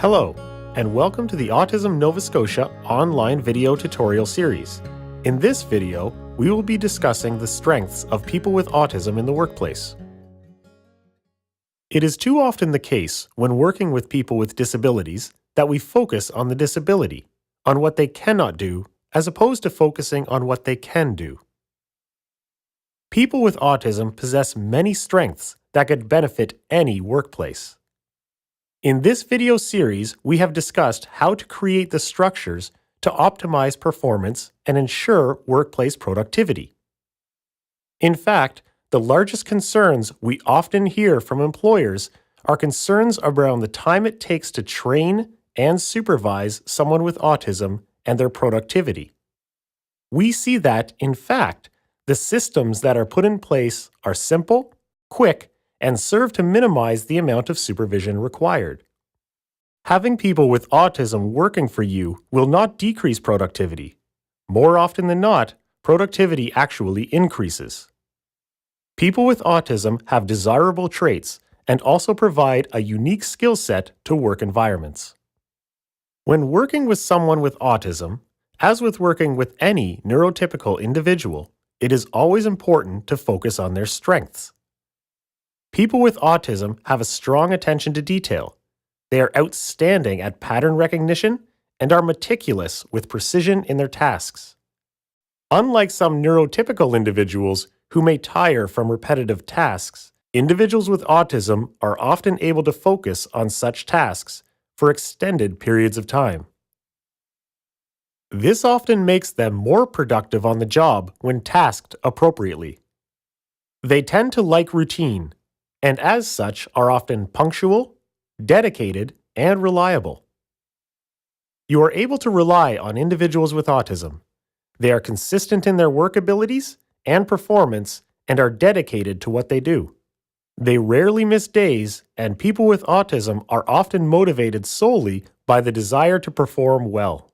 Hello, and welcome to the Autism Nova Scotia online video tutorial series. In this video, we will be discussing the strengths of people with autism in the workplace. It is too often the case when working with people with disabilities that we focus on the disability, on what they cannot do, as opposed to focusing on what they can do. People with autism possess many strengths that could benefit any workplace. In this video series, we have discussed how to create the structures to optimize performance and ensure workplace productivity. In fact, the largest concerns we often hear from employers are concerns around the time it takes to train and supervise someone with autism and their productivity. We see that, in fact, the systems that are put in place are simple, quick, and serve to minimize the amount of supervision required. Having people with autism working for you will not decrease productivity. More often than not, productivity actually increases. People with autism have desirable traits and also provide a unique skill set to work environments. When working with someone with autism, as with working with any neurotypical individual, it is always important to focus on their strengths. People with autism have a strong attention to detail. They are outstanding at pattern recognition and are meticulous with precision in their tasks. Unlike some neurotypical individuals who may tire from repetitive tasks, individuals with autism are often able to focus on such tasks for extended periods of time. This often makes them more productive on the job when tasked appropriately. They tend to like routine, and as such are often punctual, dedicated, and reliable. You are able to rely on individuals with autism. They are consistent in their work abilities and performance and are dedicated to what they do. They rarely miss days, and people with autism are often motivated solely by the desire to perform well.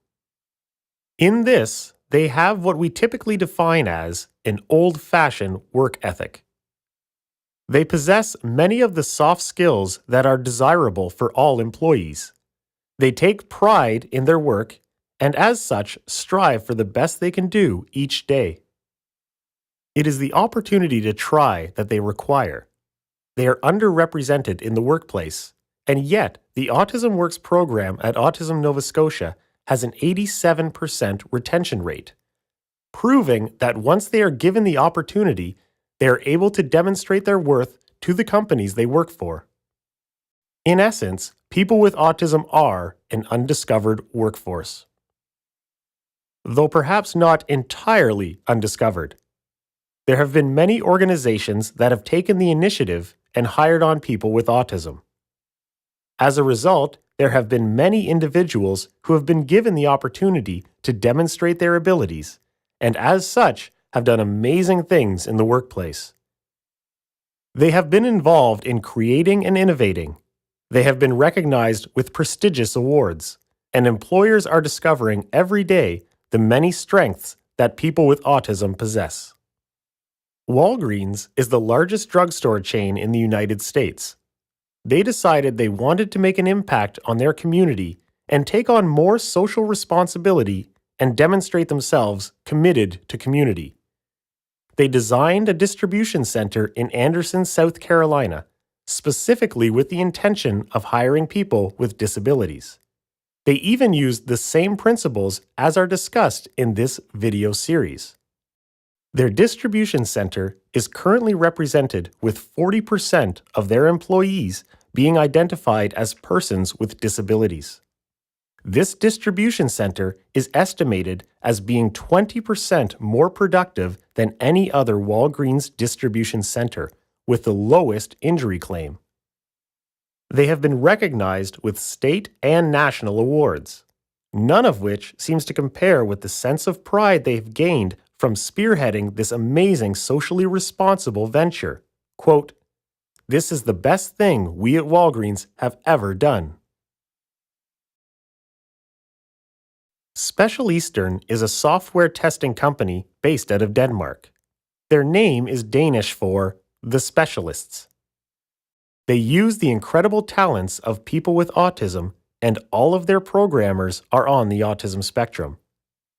In this, they have what we typically define as an old-fashioned work ethic. They possess many of the soft skills that are desirable for all employees. They take pride in their work and as such strive for the best they can do each day. It is the opportunity to try that they require. They are underrepresented in the workplace, and yet the Autism Works program at Autism Nova Scotia has an 87% retention rate, proving that once they are given the opportunity, they are able to demonstrate their worth to the companies they work for. In essence, people with autism are an undiscovered workforce. Though perhaps not entirely undiscovered. There have been many organizations that have taken the initiative and hired on people with autism. As a result, there have been many individuals who have been given the opportunity to demonstrate their abilities, and as such, have done amazing things in the workplace. They have been involved in creating and innovating. They have been recognized with prestigious awards, and employers are discovering every day the many strengths that people with autism possess. Walgreens is the largest drugstore chain in the United States. They decided they wanted to make an impact on their community and take on more social responsibility and demonstrate themselves committed to community. They designed a distribution center in Anderson, South Carolina, specifically with the intention of hiring people with disabilities. They even used the same principles as are discussed in this video series. Their distribution center is currently represented with 40% of their employees being identified as persons with disabilities. This distribution center is estimated as being 20% more productive than any other Walgreens distribution center, with the lowest injury claim. They have been recognized with state and national awards, none of which seems to compare with the sense of pride they've gained from spearheading this amazing socially responsible venture. Quote, "This is the best thing we at Walgreens have ever done." Special Eastern is a software testing company based out of Denmark. Their name is Danish for the specialists. They use the incredible talents of people with autism and all of their programmers are on the autism spectrum.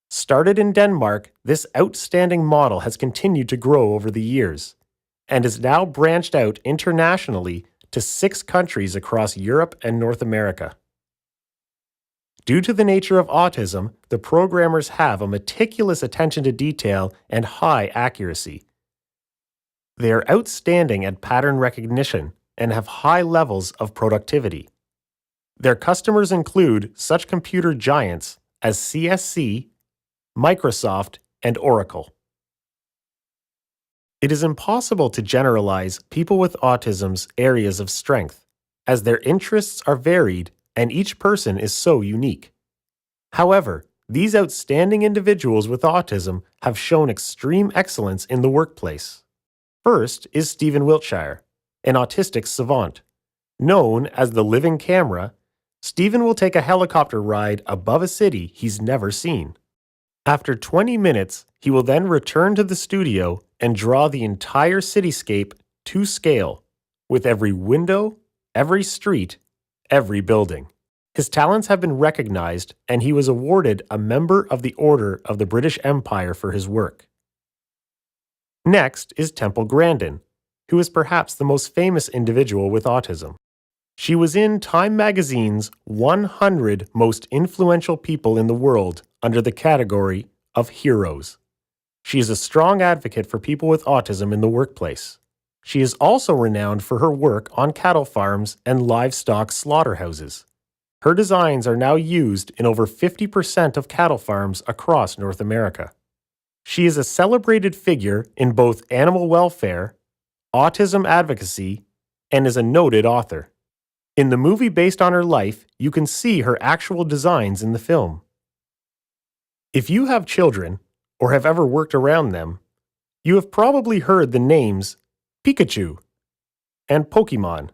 Started in Denmark, this outstanding model has continued to grow over the years and is now branched out internationally to 6 countries across Europe and North America. Due to the nature of autism, the programmers have a meticulous attention to detail and high accuracy. They are outstanding at pattern recognition and have high levels of productivity. Their customers include such computer giants as CSC, Microsoft, and Oracle. It is impossible to generalize people with autism's areas of strength, as their interests are varied and each person is so unique. However, these outstanding individuals with autism have shown extreme excellence in the workplace. First is Stephen Wiltshire, an autistic savant. Known as the living camera, Stephen will take a helicopter ride above a city he's never seen. After 20 minutes, he will then return to the studio and draw the entire cityscape to scale, with every window, every street, every building. His talents have been recognized, and he was awarded a Member of the Order of the British Empire for his work. Next is Temple Grandin, who is perhaps the most famous individual with autism. She was in Time magazine's 100 Most Influential People in the World under the category of Heroes. She is a strong advocate for people with autism in the workplace. She is also renowned for her work on cattle farms and livestock slaughterhouses. Her designs are now used in over 50% of cattle farms across North America. She is a celebrated figure in both animal welfare, autism advocacy, and is a noted author. In the movie based on her life, you can see her actual designs in the film. If you have children, or have ever worked around them, you have probably heard the names Pikachu and Pokemon.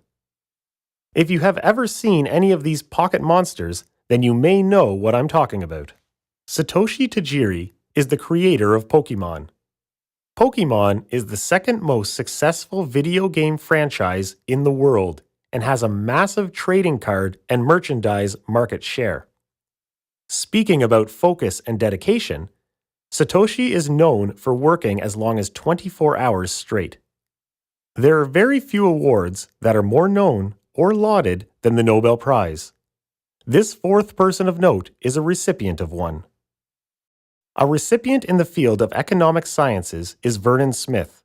If you have ever seen any of these pocket monsters, then you may know what I'm talking about. Satoshi Tajiri is the creator of Pokemon. Pokemon is the second most successful video game franchise in the world and has a massive trading card and merchandise market share. Speaking about focus and dedication, Satoshi is known for working as long as 24 hours straight. There are very few awards that are more known or lauded than the Nobel Prize. This fourth person of note is a recipient of one. A recipient in the field of economic sciences is Vernon Smith.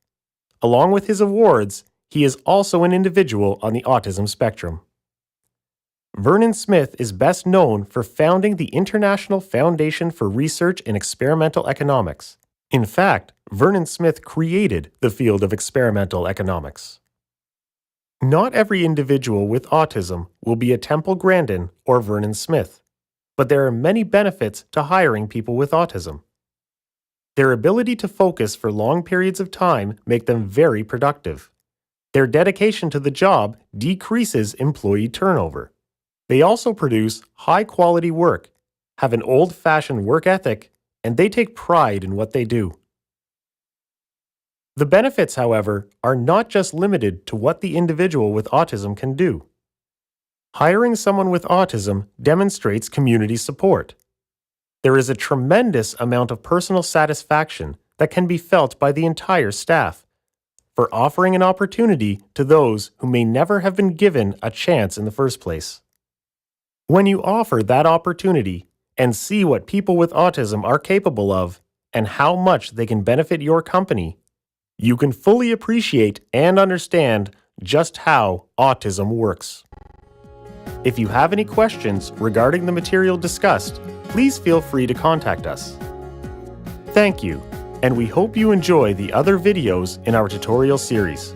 Along with his awards, he is also an individual on the autism spectrum. Vernon Smith is best known for founding the International Foundation for Research in Experimental Economics. In fact, Vernon Smith created the field of experimental economics. Not every individual with autism will be a Temple Grandin or Vernon Smith, but there are many benefits to hiring people with autism. Their ability to focus for long periods of time make them very productive. Their dedication to the job decreases employee turnover. They also produce high-quality work, have an old-fashioned work ethic, and they take pride in what they do. The benefits, however, are not just limited to what the individual with autism can do. Hiring someone with autism demonstrates community support. There is a tremendous amount of personal satisfaction that can be felt by the entire staff for offering an opportunity to those who may never have been given a chance in the first place. When you offer that opportunity and see what people with autism are capable of and how much they can benefit your company, you can fully appreciate and understand just how autism works. If you have any questions regarding the material discussed, please feel free to contact us. Thank you, and we hope you enjoy the other videos in our tutorial series.